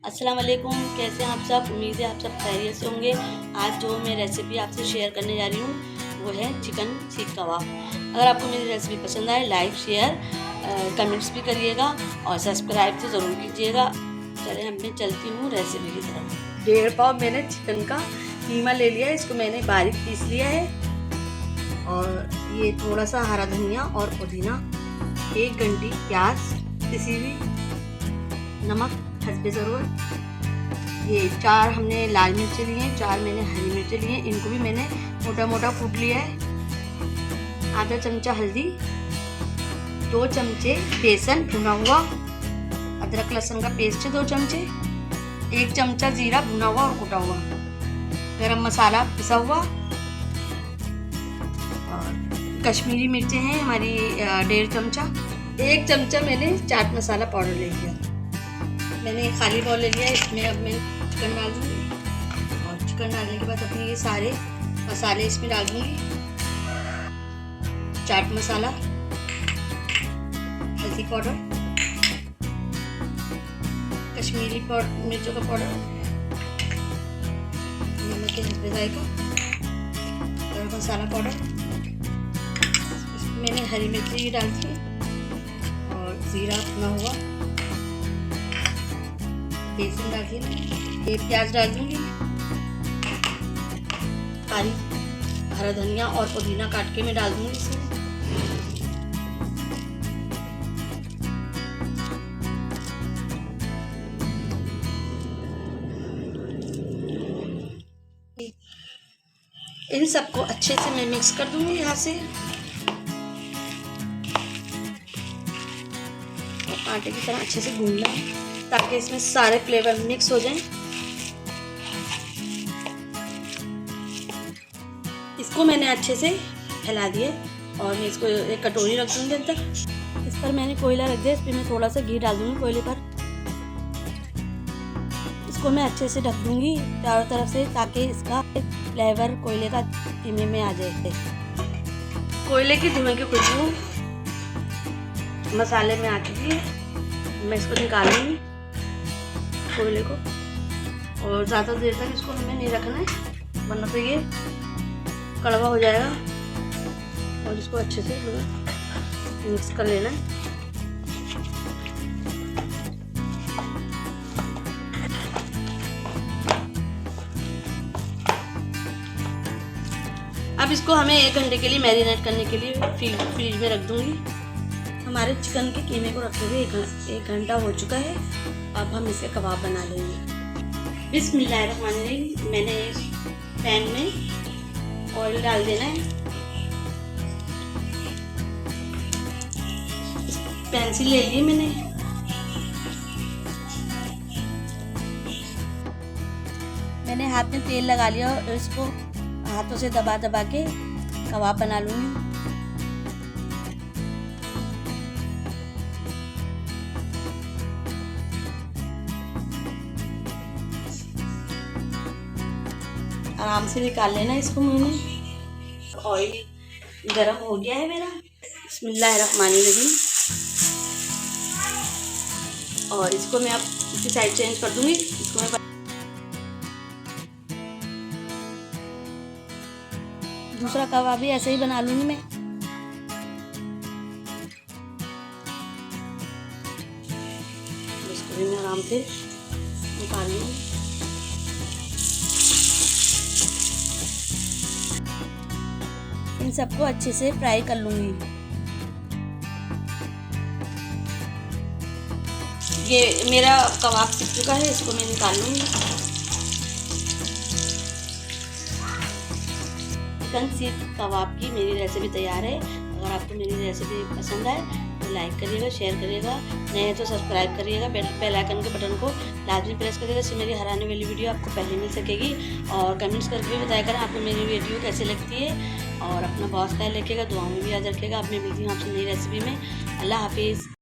अस्सलाम वालेकुम, कैसे हैं आप सब। उम्मीद है आप सब खैरियत से होंगे। आज जो मैं रेसिपी आपसे शेयर करने जा रही हूँ वो है चिकन सीख कबाब। अगर आपको मेरी रेसिपी पसंद आए लाइक शेयर कमेंट्स भी करिएगा और सब्सक्राइब तो ज़रूर कीजिएगा। चले अब मैं चलती हूँ रेसिपी की तरफ। 1.5 पाव मैंने चिकन का कीमा ले लिया है, इसको मैंने बारीक पीस लिया है। और ये थोड़ा सा हरा धनिया और पुदीना, 1 घंटी प्याज पिसी हुई, नमक हस्बे ज़रूरत। ये 4 हमने लाल मिर्चें लिए हैं, 4 मैंने हरी मिर्चें लिए हैं, इनको भी मैंने मोटा मोटा कूट लिया है। आधा चमचा हल्दी, 2 चमचे बेसन भुना हुआ, अदरक लहसुन का पेस्ट है 2 चमचे, 1 चमचा जीरा भुना हुआ और कूटा हुआ, गरम मसाला पिसा हुआ, और कश्मीरी मिर्चें हैं हमारी 1.5 चमचा, 1 चमचा मैंने चाट मसाला पाउडर ले लिया। मैंने एक खाली बाउल ले लिया है, इसमें अब मैं चिकन डाल दूँगी और चिकन डालने के बाद अपने ये सारे मसाले इसमें डाल दूँगी। चाट मसाला, हल्दी पाउडर, कश्मीरी मिर्चों का पाउडर, नमक के हल्के जायका, गरम मसाला पाउडर, इसमें मैंने हरी मिर्ची डाल दी और ज़ीरा भुना हुआ, बेसन डाल दी, ये प्याज डाल दूंगी, बारीक हरा धनिया और पुदीना काट के मैं डाल दूंगी इसमें। इन सबको अच्छे से मैं मिक्स कर दूंगी यहाँ से, और आटे की तरह अच्छे से गूंदना है ताकि इसमें सारे फ्लेवर मिक्स हो जाएं। इसको मैंने अच्छे से फैला दिए और मैं इसको एक कटोरी रख दूंगी अंदर। इस पर मैंने कोयला रख दिया, इस पर मैं थोड़ा सा घी डाल दूंगी कोयले पर। इसको मैं अच्छे से ढक दूंगी चारों तरफ से ताकि इसका फ्लेवर कोयले का कीमे में आ जाए। कोयले की धुएं की खुशबू मसाले में आ चुकी है, मैं इसको निकालूंगी कोयले को। और ज़्यादा देर तक इसको हमें नहीं रखना है वरना तो ये कड़वा हो जाएगा। और इसको अच्छे से मिक्स कर लेना है। अब इसको हमें 1 घंटे के लिए मैरिनेट करने के लिए फ्रिज में रख दूंगी। हमारे चिकन के कीमे को रखे हुए 1 घंटा हो चुका है। अब हम इसे कबाब बना लेंगे। बिस्मिल्लाहिर्रहमानिर्रहीम। मैंने इस पैन में ऑयल डाल देना है। पेंसिल ले ली मैंने हाथ में तेल लगा लिया और इसको हाथों से दबा दबा के कबाब बना लूँगी। आराम से निकाल लेना इसको। मैंने ऑयल गरम हो गया है मेरा। बिस्मिल्लाहिर्रहमानिर्रहीम। और इसको मैं अब इसी साइड चेंज कर दूंगी। इसको मैं दूसरा कबाब भी ऐसे ही बना लूंगी मैं। इसको भी मैं आराम से निकाल लूंगी। इन सबको अच्छे से फ्राई कर लूंगी। ये मेरा कबाब सीख चुका है, इसको मैं निकाल लूंगी। चिकन सीख कबाब की मेरी रेसिपी तैयार है। अगर आपको मेरी रेसिपी पसंद आए तो लाइक करिएगा, शेयर करिएगा, नए तो सब्सक्राइब करिएगा, बेल आइकन के बटन को लाजमी प्रेस करिएगा, इससे मेरी हर आने वाली वीडियो आपको पहले मिल सकेगी। और कमेंट्स करके भी बताया करें आपको मेरी वीडियो कैसे लगती है। और अपना बहुत ख्याल रखिएगा, दुआओं में भी याद रखिएगा। अब मैं मिलती हूँ आपसे नई रेसिपी में। अल्लाह हाफिज़।